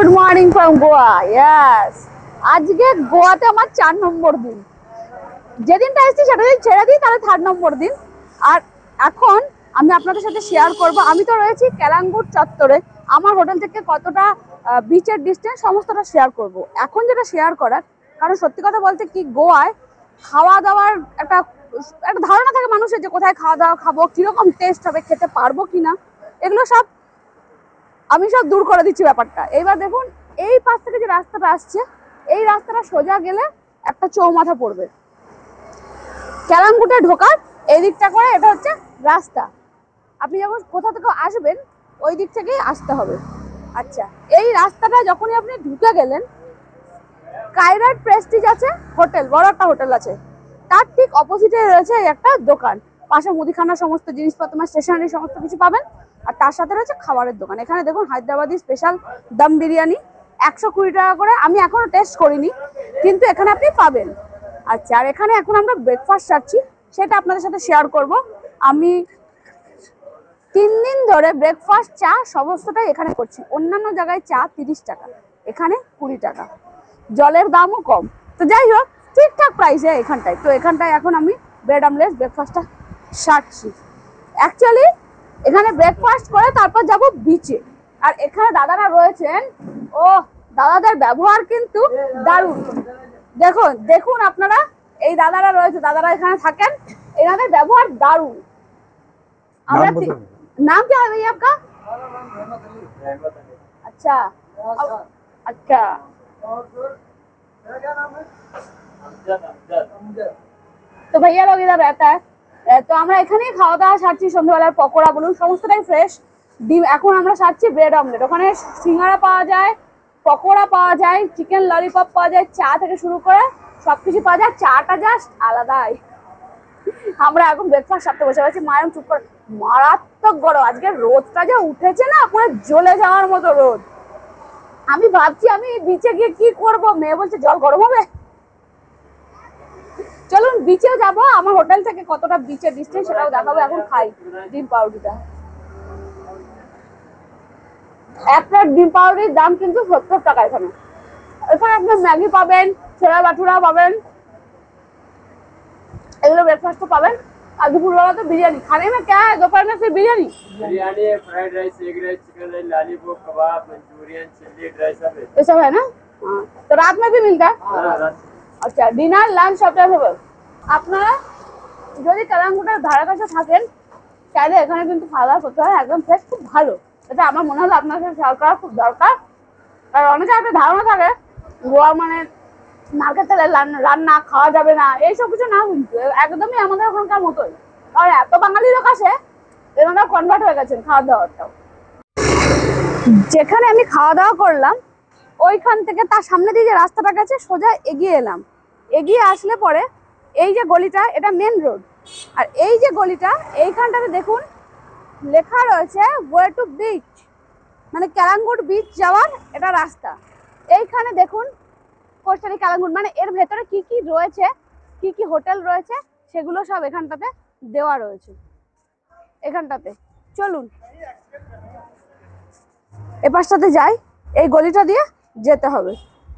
Good morning from Goa. Yes, আজকে গোয়াতে আমার 4 নম্বর দিন। যেদিনটা এসেছি সেটা যদি ছেড়ে দিই তাহলে 3rd নম্বর দিন। আর এখন আমি আপনাদের সাথে শেয়ার করব, আমি তো রয়েছি ক্যালাঙ্গুট চত্বরে, আমার হোটেল থেকে কতটা বিচের ডিস্টেন্স সমস্তটা শেয়ার করব। এখন যেটা শেয়ার করার কারণ সত্যি কথা বলতে কি, গোয়ায় খাওয়া দাওয়ার একটা ধারণা থাকে মানুষের যে কোথায় খাওয়া দাওয়া খাবো, কিরকম টেস্ট হবে, খেতে পারবো কিনা, এগুলো সব আমি সব দূর করে দিচ্ছি ব্যাপারটা। এইবার দেখুন, এই পাশ থেকে যে রাস্তাটা আসছে, এই রাস্তাটা সোজা গেলে একটা চৌমাথা পড়বে। ক্যালাঙ্গুটে ঢোকার এই দিকটা করে এটা হচ্ছে রাস্তা। আপনি যখন কোথা থেকে আসবেন ওই দিক থেকেই আসতে হবে। আচ্ছা, এই রাস্তাটা যখনই আপনি ঢুকে গেলেন, কাইরাট প্রেস্টিজ আছে হোটেল, বড় একটা হোটেল আছে, তার ঠিক অপোজিটে রয়েছে একটা দোকান। পাশে মুদিখানা সমস্ত জিনিসপত্র, স্টেশনারি সমস্ত কিছু পাবেন। আর তার সাথে রয়েছে খাবারের দোকান। এখানে দেখুন হায়দ্রাবাদি স্পেশাল দম বিরিয়ানি 120 টাকা করে। আমি এখনো টেস্ট করিনি, কিন্তু এখানে আপনি পাবেন। আচ্ছা, আর এখানে এখন আমরা ব্রেকফাস্ট সারছি, সেটা আপনাদের সাথে শেয়ার করব। আমি 3 দিন ধরে ব্রেকফাস্ট চা সমস্তটাই এখানে করছি। অন্যান্য জায়গায় চা 30 টাকা, এখানে 20 টাকা, জলের দামও কম। তো যাই হোক, ঠিকঠাক প্রাইসে এখানটায়। তো এখানটায় এখন আমি ব্রেড আমলেট ব্রেকফাস্টটা সারছি। অ্যাকচুয়ালি এখানে ব্রেকফাস্ট করে তারপর যাব বিচে। আর এখানে দাদারা রয়েছেন, ও দাদাদের ব্যবহার কিন্তু দারুণ। দেখুন দেখুন আপনারা, এই দাদারা রয়েছে, দাদারা এখানে থাকেন, এনাদের ব্যবহার দারুণ। আমরা नाम क्या है भैया आपका? अच्छा अच्छा, तो भैया लोग इधर रहता है। তো আমরা এখানেই খাওয়া দাওয়া সারছি। সন্ধ্যাবেলার পকোড়া বলুন সমস্তটাই ফ্রেশ। ডিম এখন আমরা সারছি ব্রেড অমলেট। ওখানে সিঙ্গারা পাওয়া যায়, পকোড়া পাওয়া যায়, চিকেন ললিপপ পাওয়া যায়, চা থেকে শুরু করে সবকিছু পাওয়া যায়। চাটা জাস্ট আলাদাই। আমরা এখন ব্রেকফাস্ট সারতে বসে গেছি। মায়ের চুপ করে, মারাত্মক গরম আজকে, রোদটা যে উঠেছে না, পুরো জ্বলে যাওয়ার মতো রোদ। আমি ভাবছি আমি বিচে গিয়ে কি করব, মেয়ে বলছে জল গরম হবে। চলুন বিচেও যাব, আমার হোটেল থেকে কতটা বিচের ডিস্টেন্স সেটাও দেখাবো। এখন খাই ডিম পাউরুটিটা। এক প্লেট ডিম পাউরুটির দাম কিন্তু 70 টাকা। এখানে এখানে আপনি ম্যাগি পাবেন, ছোলা বাটুরা পাবেন, एगलो ब्रेकफास्ट तो पावें। आज दुपहर तो बिरयानी खाने में क्या है, दोपहर में सिर्फ बिरयानी बिरयानी है, fried rice, egg rice, chicken rice, lollipop, कबाब, मंचूरियन, चिल्ली, ड्राई सब है। ये सब है ना? हाँ, तो रात में भी मिलता है। अच्छा, डिनर लांच সবটা হবে। আপনারা যদি কালাঙ্গুটার ধারে কাছে থাকেন তাহলে এখানে কিন্তু খাওয়া করতে হয়, একদম ফ্রেশ, খুব ভালো। এটা আমার মনে হলো আপনাদের সাথে শেয়ার করা খুব দরকার। আর অনেকের একটা ধারণা থাকে গোয়া মানে মার্কেট থেকে রান্না খাওয়া যাবে না, এইসব কিছু না, কিন্তু একদমই আমাদের ওখানকার মতোই। আর এত বাঙালি লোক আসে, এনারা কনভার্ট হয়ে গেছেন খাওয়া দাওয়াটাও। যেখানে আমি খাওয়া দাওয়া করলাম ওইখান থেকে তার সামনে দিয়ে যে রাস্তাটা গেছে সোজা এগিয়ে এলাম। এগিয়ে আসলে পরে এই যে গলিটা, এটা মেন রোড। আর এই যে গলিটা, এইখানটাতে দেখুন লেখা রয়েছে ওয়ে টু বিচ, মানে ক্যালাঙ্গুট বিচ যাওয়ার এটা রাস্তা। এইখানে দেখুন কোস্টারি ক্যালাঙ্গুট, মানে এর ভেতরে কি কি রয়েছে, কি কি হোটেল রয়েছে, সেগুলো সব এখানটাতে দেওয়া রয়েছে। এখানটাতে চলুন এপাশটাতে যাই, এই গলিটা দিয়ে যেতে হবে।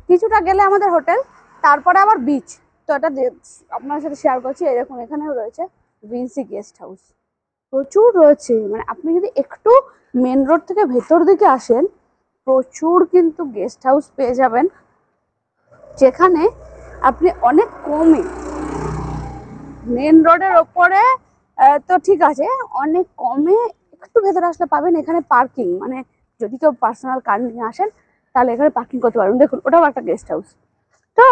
কিছুটা গেলে আমাদের হোটেল, তারপরে আবার বিচ। তো এটা আপনার সাথে শেয়ার করছি। এই দেখুন এখানেও রয়েছে ভিনসি গেস্ট হাউস, প্রচুর রয়েছে। মানে আপনি যদি একটু মেন রোড থেকে ভেতর দিকে আসেন, প্রচুর কিন্তু গেস্ট হাউস পেয়ে যাবেন, যেখানে আপনি অনেক কমে, মেন রোডের ওপরে তো ঠিক আছে, অনেক কমে একটু ভেতরে আসলে পাবেন এখানে পার্কিং। মানে যদি কেউ পার্সোনাল কার নিয়ে আসেন তাহলে এখানে পার্কিং করতে পারবেন। দেখুন ওটাও একটা গেস্ট হাউস। তো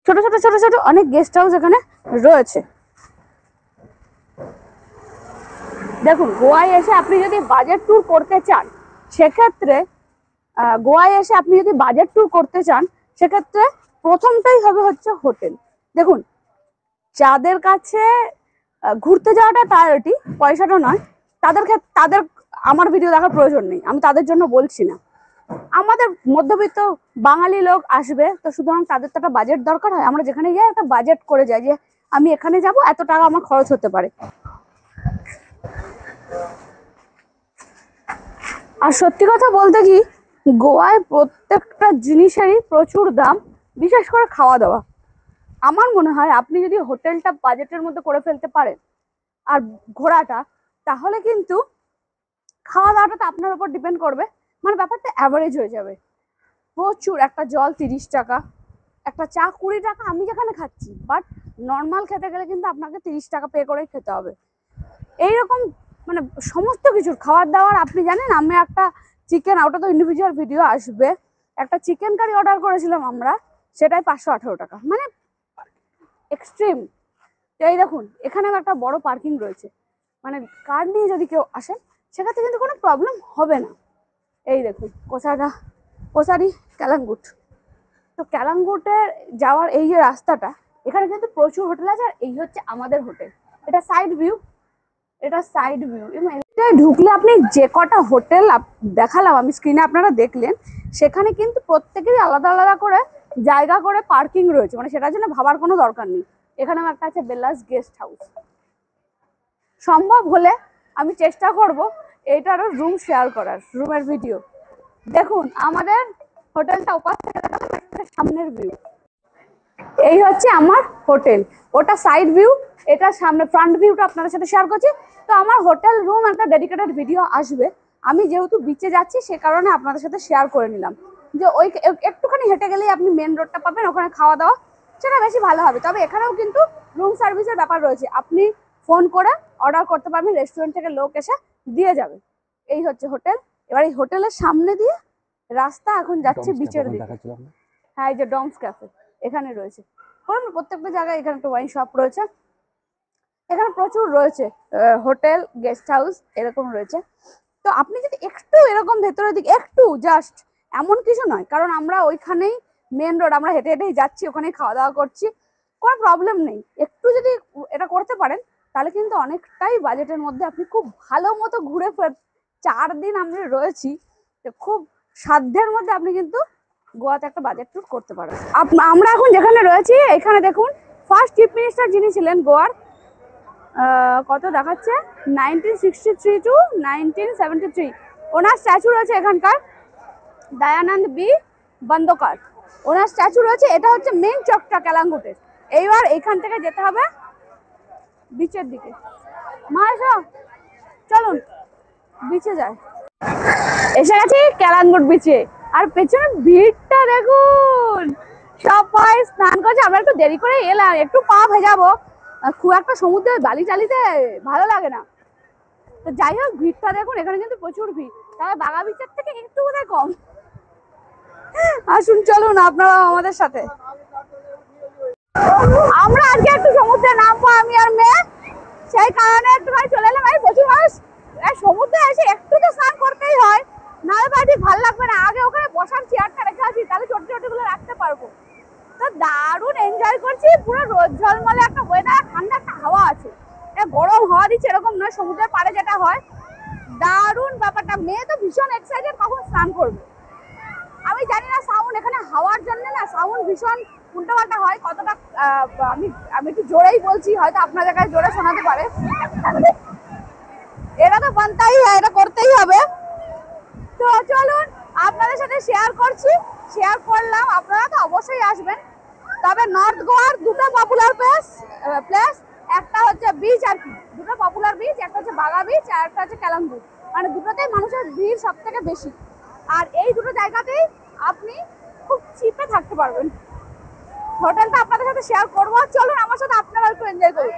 ছোট ছোট ছোট ছোট অনেক গেস্ট হাউস এখানে রয়েছে। দেখুন গোয়ায় এসে আপনি যদি বাজেট ট্যুর করতে চান, সেক্ষেত্রে গোয়ায় এসে আপনি যদি বাজেট ট্যুর করতে চান সেক্ষেত্রে প্রথমটাই হবে হচ্ছে হোটেল। দেখুন যাদের কাছে ঘুরতে যাওয়াটা প্রায়োরিটি, পয়সাটা নয়, তাদের আমার ভিডিও দেখার প্রয়োজন নেই, আমি তাদের জন্য বলছি না। আমাদের মধ্যবিত্ত বাঙালি লোক আসবে, তো সুতরাং তাদের তো একটা বাজেট দরকার হয়। আমরা যেখানে যাই একটা বাজেট করে যাই যে আমি এখানে যাব, এত টাকা আমার খরচ হতে পারে। আর সত্যি কথা বলতে কি, গোয়ায় প্রত্যেকটা জিনিসেরই প্রচুর দাম, বিশেষ করে খাওয়া দাওয়া। আমার মনে হয় আপনি যদি হোটেলটা বাজেটের মধ্যে করে ফেলতে পারেন আর ঘোরাটা, তাহলে কিন্তু খাওয়া দাওয়াটা তো আপনার উপর ডিপেন্ড করবে, মানে ব্যাপারটা অ্যাভারেজ হয়ে যাবে। প্রচুর, একটা জল 30 টাকা, একটা চা 20 টাকা আমি যেখানে খাচ্ছি, বাট নর্মাল খেতে গেলে কিন্তু আপনাকে 30 টাকা পে করেই খেতে হবে। এইরকম মানে সমস্ত কিছুর খাবার দাবার। আপনি জানেন আমি একটা চিকেন, ওটা তো ইন্ডিভিজুয়াল ভিডিও আসবে, একটা চিকেন কারি অর্ডার করেছিলাম আমরা, সেটাই 518 টাকা, মানে এক্সট্রিম। এই দেখুন এখানেও একটা বড় পার্কিং রয়েছে, মানে কার নিয়ে যদি কেউ আসেন সেক্ষেত্রে কিন্তু কোনো প্রবলেম হবে না। এই দেখুন কোসারি কালাঙ্গুট। তো কালাঙ্গুটের যাওয়ার এই যে রাস্তাটা, এখানে কিন্তু প্রচুর হোটেল আছে, আর এই হচ্ছে আমাদের হোটেল। এটা সাইড ভিউ, এটায় ঢুকলে আপনি যে কটা হোটেল দেখালাম আমি স্ক্রিনে, আপনারা দেখলেন, সেখানে কিন্তু প্রত্যেকেরই আলাদা আলাদা করে জায়গা করে পার্কিং রয়েছে, মানে সেটার জন্য ভাবার কোনো দরকার নেই। এখানেও একটা আছে বেলাস গেস্ট হাউস। সম্ভব হলে আমি চেষ্টা করব এইটারও রুম শেয়ার করার, রুমের ভিডিও। দেখুন আমাদের হোটেলটা ওপাশ থেকে সামনের ভিউ। এই হচ্ছে আমার হোটেল, ওটা সাইড ভিউ, এটা সামনে ফ্রন্ট ভিউটা আপনাদের সাথে শেয়ার করছি। তো আমার হোটেল রুম একটা ডেডিকেটেড ভিডিও আসবে, আমি যেহেতু বিচে যাচ্ছি সে কারণে আপনাদের সাথে শেয়ার করে নিলাম, যে ওই একটুখানি হেঁটে গেলেই আপনি মেন রোডটা পাবেন, ওখানে খাওয়া দাওয়া সেটা বেশি ভালো হবে। তবে এখানেও কিন্তু রুম সার্ভিসের ব্যাপার রয়েছে, আপনি ফোন করে অর্ডার করতে পারবেন, রেস্টুরেন্ট থেকে লোক এসে দিয়ে যাবে। এই হচ্ছে হোটেল। এবার এই হোটেলের সামনে দিয়ে রাস্তা এখন যাচ্ছে বিচের দিকে। হ্যাঁ, এই যে ডমস ক্যাফে এখানে রয়েছে, প্রত্যেকটা জায়গায় এখানে একটা ওয়াইন শপ রয়েছে, এখানে প্রচুর রয়েছে হোটেল, গেস্ট হাউস এরকম রয়েছে। তো আপনি যদি একটু এরকম ভেতরের দিকে, একটু জাস্ট, এমন কিছু নয়, কারণ আমরা ওইখানেই মেন রোড, আমরা হেঁটে হেঁটেই যাচ্ছি, ওখানেই খাওয়া দাওয়া করছি, কোনো প্রবলেম নেই। একটু যদি এটা করতে পারেন তাহলে কিন্তু অনেকটাই বাজেটের মধ্যে আপনি খুব ভালো মতো ঘুরে 4 দিন আমরা রয়েছি, খুব সাধ্যের মধ্যে আপনি কিন্তু গোয়াতে একটা বাজেট ট্যুর করতে পারেন। আমরা এখন যেখানে রয়েছি এখানে দেখুন, ফার্স্ট চিফ মিনিস্টার যিনি ছিলেন গোয়ার, কত দেখাচ্ছে 1963 টু 1973, ওনার স্ট্যাচু রয়েছে এখানকার, দয়ানন্দ বি বন্দোকার, ওনার স্ট্যাচু রয়েছে। এটা হচ্ছে মেন চকটা কালাঙ্গুটের। এইবার এইখান থেকে যেতে হবে বিচের দিকে। মা এসো, চলুন বিচে যায়। এসে গেছি কালাঙ্গুট বিচে, আর পেছনে ভিড়টা দেখুন, সবাই স্নান করছে। আমরা একটু দেরি করে এলাম, একটু পা ভেজাবো, খুব একটা সমুদ্রে বালি চালিতে ভালো লাগে না। তো যাই হোক, ভিড়টা দেখুন, এখানে কিন্তু প্রচুর ভিড়, তবে বাগা বিচের থেকে একটু বোধহয় কম। আসুন চলুন আপনারা আমাদের সাথে। আমরা আজকে একটু সমুদ্রে নামবো, আমি আর মেয়ে, সেই কারণে একটুখানি চলে এলাম। এই প্রচুর মানুষ, সমুদ্রে এসে একটু তো স্নান করতেই হয়, নাহলে বাড়ি ভালো লাগবে না। আগে ওখানে বসার চেয়ারটা রেখে আসি, তাহলে ছোট ছোট গুলো রাখতে পারবো। তো দারুণ এনজয় করছি, পুরো রোদ ঝলমলে একটা ওয়েদার, ঠান্ডা একটা হাওয়া আছে, গরম হাওয়া দিচ্ছে এরকম নয়, সমুদ্রের পাড়ে যেটা হয়। দারুণ ব্যাপারটা। মেয়ে তো ভীষণ এক্সাইটেড কখন স্নান করবে। আমি জানি না সাউন্ড, এখানে হাওয়ার জন্য না সাউন্ড ভীষণ উল্টোপাল্টা হয়, কতটা আমি একটু জোরেই বলছি, হয়তো আপনাদের কাছে জোরে শোনাতে পারে। এটা তো বানতেই হয়, এটা করতেই হবে। তো চলুন আপনাদের সাথে শেয়ার করছি, শেয়ার করলাম, আপনারা তো অবশ্যই আসবেন। তবে নর্থ গোয়ার দুটো পপুলার প্লেস, একটা হচ্ছে বিচ, আর কি দুটো পপুলার বিচ, একটা হচ্ছে বাগা বিচ আর একটা হচ্ছে কালাঙ্গুট, মানে দুটোতেই মানুষের ভিড় সব থেকে বেশি। আর এই দুটো জায়গাতেই আপনি খুব চিপে থাকতে পারবেন। হোটেলটা আপনাদের সাথে শেয়ার করবো, চলুন আমার সাথে আপনারা একটু এনজয় করুন।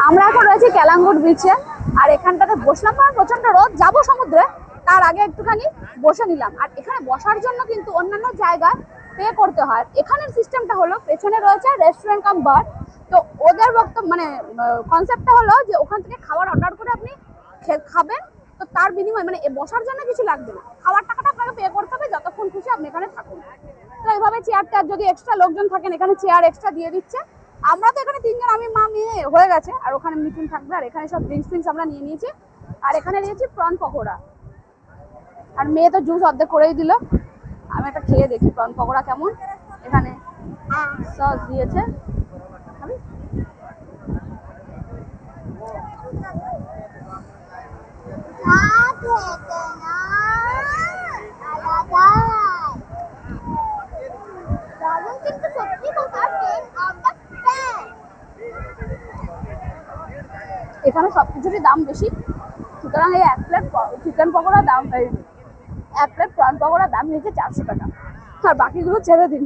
আমরা এখন রয়েছি কালাঙ্গুট বিচে, আর এখানটাতে বসলাম, কারণ প্রচন্ড রোদ, যাবো সমুদ্রে, তার আগে একটুখানি বসে নিলাম। আর এখানে বসার জন্য কিন্তু অন্যান্য জায়গায় পে করতে হয়। এখানের সিস্টেমটা হলো, পেছনে রয়েছে রেস্টুরেন্ট কাম বার। তো ওদের বক্তব্য মানে কনসেপ্টটা হলো যে ওখান থেকে খাবার অর্ডার করে আপনি খাবেন, তো তার বিনিময়ে মানে বসার জন্য কিছু লাগবে না, খাবার টাকাটা আপনাকে পে করতে হবে, যতক্ষণ খুশি আপনি এখানে থাকুন। তো এইভাবে চেয়ার টেয়ার যদি এক্সট্রা লোকজন থাকেন এখানে চেয়ার এক্সট্রা দিয়ে দিচ্ছে। আমরা তো এখানে তিনজন, আমি মা মেয়ে হয়ে গেছে, আর ওখানে মিঠুন থাকবে। আর এখানে সব ড্রিঙ্কস ফ্রিঙ্কস আমরা নিয়ে নিয়েছি। আর এখানে নিয়েছি প্রন পকোড়া, আর মেয়ে তো জুস অর্ধেক করেই দিল। আমি একটা খেয়ে দেখি প্রন পকোড়া কেমন। এখানে সস দিয়েছে। খাবি? এখানে সবকিছুরই দাম বেশি, সুতরাং এই 1 প্লেট চিকেন পকোড়ার দাম, 1 প্লেট প্রন পকোড়ার দাম নিয়েছে 400 টাকা। আর বাকিগুলো ছেড়ে দিন,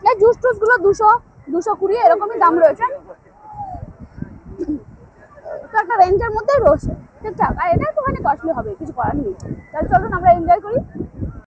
এই জুস টুস গুলো 200-220 এরকমই দাম রয়েছে। তো একটা রেঞ্জের মধ্যেই রয়েছে, ঠিকঠাক। আর এটা একটুখানি কস্টলি হবে, কিছু করার নেই। তাহলে চলুন আমরা এনজয় করি।